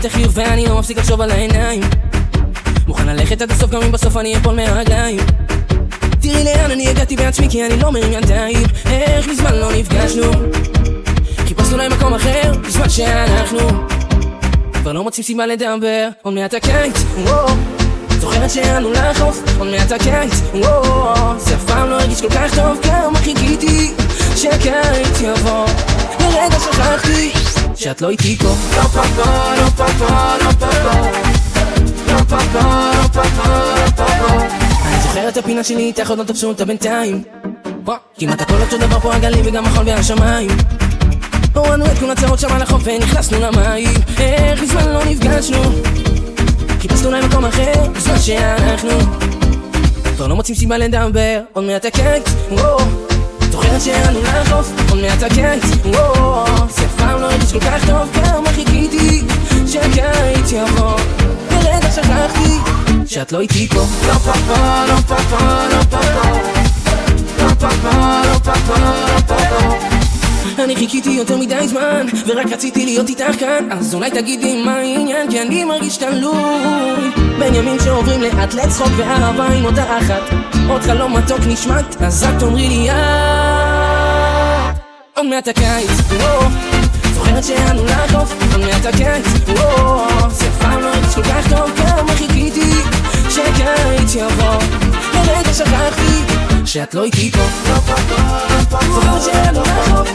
יותר חיוך ואני לא מפסיק לחשוב על העיניים. מוכן ללכת עד הסוף גם אם בסוף אני אפול מהרגליים. תראי לאן אני הגעתי בעצמי כי אני לא מרים ידיים. איך מזמן לא נפגשנו, חיפשנו להם מקום אחר בזמן שאנחנו כבר לא מוצאים סיבה לדבר. עוד מעט הקיץ, זוכרת שהיינו לחוף, עוד מעט הקיץ, זה אף פעם לא הרגיש כל כך טוב. כמה חיכיתי שהקיץ יבוא, לרגע שכחתי שאת לא איתי פה. לא פה פה, לא פה פה, לא פה פה, לא פה פה, לא פה פה, לא פה פה. אני זוכר את הפינה שלי איתך, עוד לא תפסו אותה בינתיים. כמעט הכל אותו דבר פה, הגלים וגם החול והשמיים. הורדנו את כל הצרות שם על החוף ונכנסנו למים. איך מזמן לא נפגשנו, חיפשנו להם מקום אחר בזמן שאנחנו כבר לא מוצאים סיבה לדבר. עוד מעט הקיץ, זוכרת שהיינו לחוף, עוד מעט הקיץ, זה אף פעם לא הרגיש כל כך טוב. כמה חיכיתי שהקיץ יבוא, לרגע שכחתי שאת לא איתי פה. לא פה פה, לא פה פה, לא פה פה, לא פה פה, לא פה פה, לא פה פה. אני חיכיתי יותר מדי זמן ורק רציתי להיות איתך כאן. אז אולי תגידי מה העניין, כי אני מרגיש תלוי בין ימים שעוברים לאט לצחוק ואהבה עם אותה אחת. עוד חלום מתוק נשמט, אז את תאמרי לי את. עוד מעט הקיץ, זוכרת שהיינו לחוף, עוד מעט הקיץ, זה אף פעם לא הרגיש כל כך טוב. כמה חיכיתי שהקיץ יבוא, לרגע שכחתי שאת לא איתי פה. זוכרת שהיינו לחוף,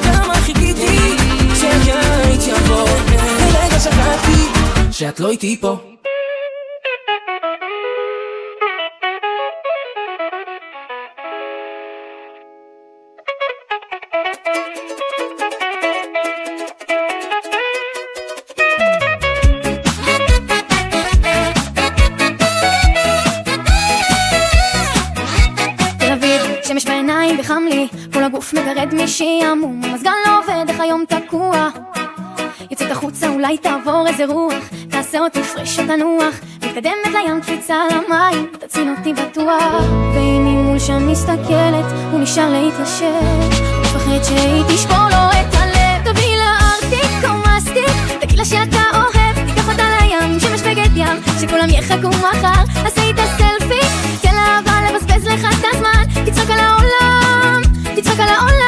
כמה חיכיתי שהקיץ יבוא, לרגע שכחתי שאת לא איתי פה. חם לי, כל הגוף מגרד משעמום, המזגן לא עובד, איך היום תקוע. יוצאת החוצה, אולי תעבור איזה רוח, תעשה אותי פרש או תנוח, מתקדמת לים קפיצה למים, תציל אותי בטוח. והנה מול שם מסתכלת, הוא נשאר להתיישב, מפחד שהיא תשבור לו את הלב. תביא לה ארטיק או מסטיק, תגיד לה שאתה אוהב, תיקח אותה לים, שמש בגד ים, שכולם יחכו מחר, עשה איתה סלפי, תן לה אהבה לבזבז לך את הזמן, תצחק על העולם, תצחק על העולם.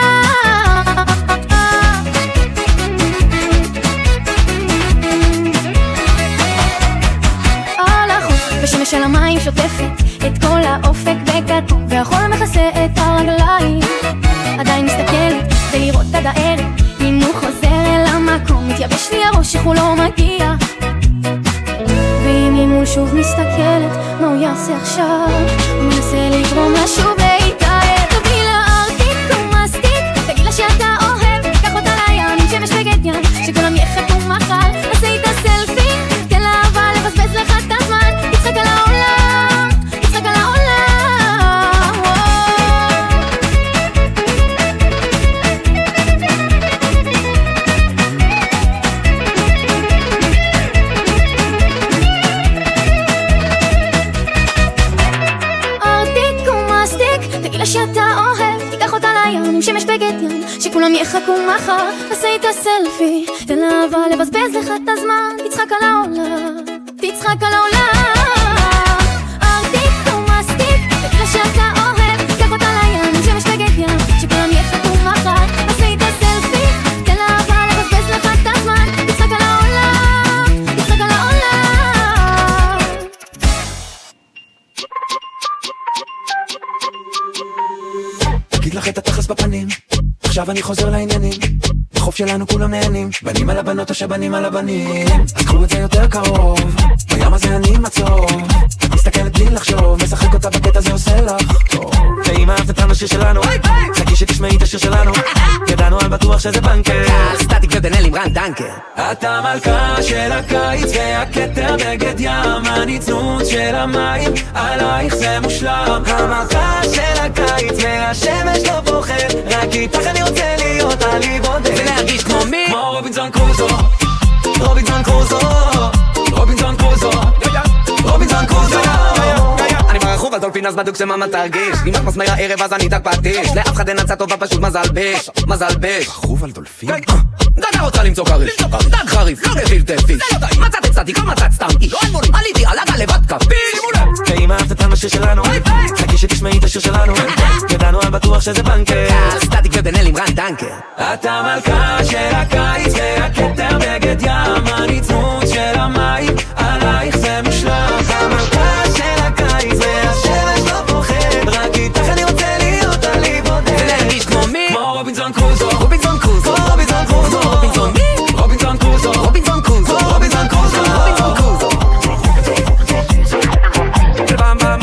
על החוף בשמש של המים שוטפת את כל האופק בכתום, והחול מכסה את הרגליים. עדיין מסתכלת ולראות עד הערב, אם הוא חוזר אל המקום, מתייבש לי הראש איך הוא לא מגיע. ואם ממול שוב מסתכלת, מה הוא יעשה עכשיו? הוא מנסה לגרום לה שוב להתאהב. תביא לה ארטיק או מסטיק, תגיד לה שאתה אוהב, תיקח אותה לים, שמש בגד ים, שכולם יחכו מחר, עשה איתה סלפי, תן לה אהבה לבזבז לך את הזמן, תצחק על העולם, תצחק על העולם. שאתה אוהב, תיקח אותה לים, שמש בגד ים, שכולם יחכו מחר, עשה איתה סלפי, תן לה אהבה לבזבז לך את הזמן, תצחק על העולם, תצחק על העולם. ארטיק או מסטיק, תגיד לה שאתה אוהב, תיקח אותה לים, שמש בגד ים, שכולם יחכו מחר, עשה איתה סלפי, תן לה אהבה לבזבז לך את הזמן, תצחק על העולם, תצחק על העולם. אגיד לך את התכלס בפנים, עכשיו אני חוזר לעניינים, בחוף שלנו כולם נהנים, בנים על הבנות או שבנים על הבנים, אז קחו את זה יותר קרוב, בים הזה אני מצור, את מסתכלת בלי לחשוב, משחק אותה בקטע זה עושה לך טוב. ואם אהבת את השיר שלנו, חכי שתשמעי את השיר שלנו, ידענו על בטוח שזה בנקר, סטטיק ובן-אל עם רן דנקר. את המלכה של הקיץ והכתר בגד ים, הניצוץ של המים, עלייך זה מושלם. המלכה של הקיץ והשמש לא פוחד, רק איתך אני רוצה להיות עלי בודד, ולהרגיש כמו מי? כמו רובינסון קרוזו, רובינסון קרוזו, רובינסון קרוזו, רובינסון קרוזו. אני ברחוב דולפין אז בדוק שמה תרגיש אם את מסמר הערב אז אני דק פטיש לאף אחד אין הצעה טובה פשוט מזל בש מזל בש חרוב על דולפין? דנה רוצה למצוא כריש דג חריף לא גחיל תפיש מצאת הפסדתי לא מצאת סתם איש עליתי על הגל לבד כפיש ואם אהבת את השיר שלנו חכי שתשמעי את השיר שלנו ידענו על בטוח שזה בנקר סטטיק ובן-אל עם רן דנקר אתה מלכה של הקיץ והכתר בגד ים הניצנות של המים עלייך זה מושלם המלכה של הקיץ והשמש לא פוחד רק איתך אני רוצה להיות עלי בודד ולהרגיש כמו מי? כמו רובינזון קרוזו רובינזון קרוזו רובינזון קרוזו רובינזון מי? רובינזון קרוזו רובינזון קרוזו רובינזון קרוזו רובינזון קרוזו במ במ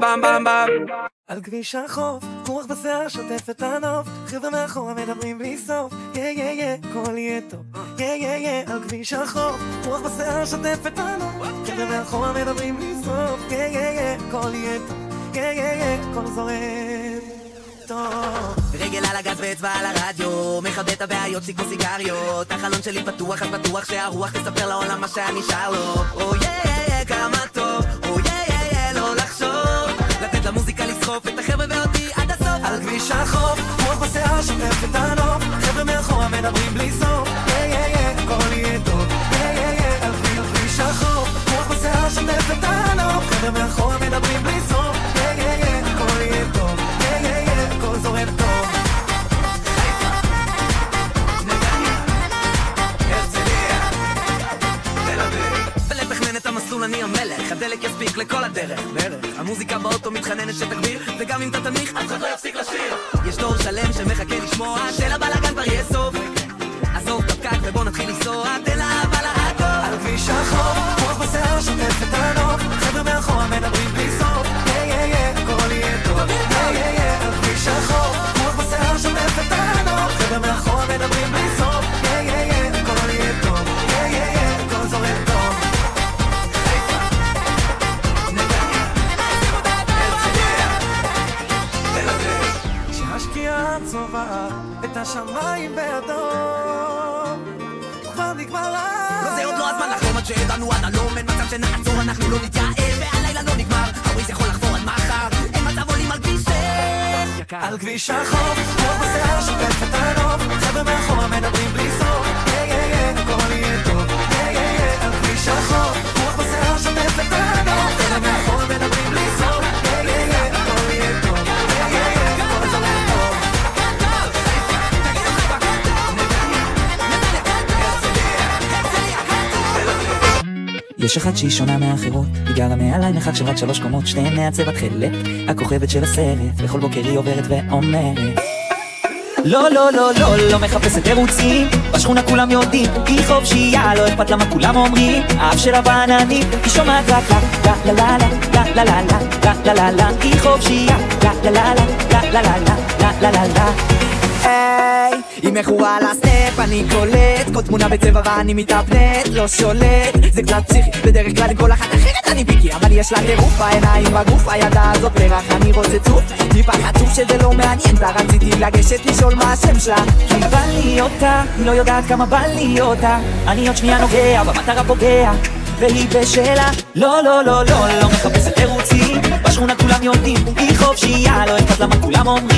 במ במ במ על כביש החוף, רוח בשיער שוטף את הנוף חבר'ה מאחורה מדברים בלי סוף יא יא יא, הכל יהיה טוב יא יא יא, על כביש החוף רוח בשיער שוטף את הנוף חבר'ה מאחורה מדברים בלי סוף יא יא יא, הכל יהיה טוב יא יא יא, הכל זורם טוב רגל על הגז ואצבע על הרדיו מכבה את הבעיות שלי כמו סיגריות החלון שלי פתוח אז בטוח שהרוח תספר לעולם מה שאני שר לו או יא יא יא, כמה טוב או יא יא יא, לא לחשוב לתת למוזיקה לסחוף את החבר'ה ואותי עד הסוף על כביש החוף, רוח בשיער שוטף את הנוף חבר'ה מאחורה מדברים בלי סוף יא יא יא, הכל יהיה טוב יא יא יא, על כביש החוף רוח בשיער שוטף את הנוף חבר'ה מאחורה מדברים בלי סוף יא יא יא, הכל יהיה טוב יא יא יא, הכל זורם טוב ולתכנן את המסלול אני המלך הדלק יספיק לכל הדרך המוזיקה באוטו מתחננת שתגביר וגם אם אתה תנמיך אף אחד לא יפסיק לשיר יש דור שלם שמחכה לשמוע של הבלאגן כבר יהיה סוף עזוב את הפקק ובוא נתחיל לנסוע תן לאהבה להכל על כביש החוף, רוח בשיער שוטף את הנוף חבר'ה מאחורה מדברים בלי סוף יא יא יא, הכל יהיה טוב יא יא יא, על כביש החוף רוח בשיער שוטף את הנוף חבר'ה מאחורה מדברים בלי סוף יא יא יא, הכל יהיה טוב יא יא יא, הכל זורם טוב כשהשקיעה צובעת את השמיים באדום כבר נגמר לא זה עוד לא הזמן לחלום עד שידענו עד הלום אין מצב שנעצור אנחנו לא נתייאש והלילה לא נגמר הוויז יכול לחזור עד מחר אין מצב עולים על כביש 6 על כביש החוף רוח בשיער שוטף את הנוף חבר'ה מאחורה מדברים בלי סוף יא יא יא, הכל יהיה טוב יא יא יא, על כביש החוף רוח בשיער שוטף את הנוף חבר'ה מאחורה מדברים בלי סוף יא יא יא, הכל יהיה טוב יא יא יא, הכל זורם טוב יש אחת שהיא שונה מהאחרות, היא גרה מעליי מרחק של רק 3 קומות, שתיהן מעצב התכלת, הכוכבת של הסרט, וכל בוקר היא עוברת ואומרת לא לא לא לא לא מחפשת תירוצים, בשכונה כולם יודעים, היא חופשייה, לא אכפת למה כולם אומרים, האף שלה בעננים, היא שומעת רק לה לה לה לה לה לה לה לה לה לה לה, היא חופשייה, לה לה לה לה לה לה לה לה לה לה היי, היא מכורה על הסנאפ, אני קולט כל תמונה בצבע ואני מתאפנט, לא שולט, זה קצת פסיכי, בדרך כלל כל אחת אחרת אני פיקי, אבל יש לה טירוף בעיניים בגוף, הידה הזאת פרח, אני רוצה צוף, טיפה חצוף שזה לא מעניין, ורציתי לגשת לשאול מה השם שלה, כי בא לי אותה, היא לא יודעת כמה בא לי אותה, אני עוד שנייה נוגע, במטרה פוגע, והיא בשלה, לא לא לא לא לא מחפשת תירוצים, בשכונה כולם יודעים, היא חופשייה, לא אכפת למה כולם אומרים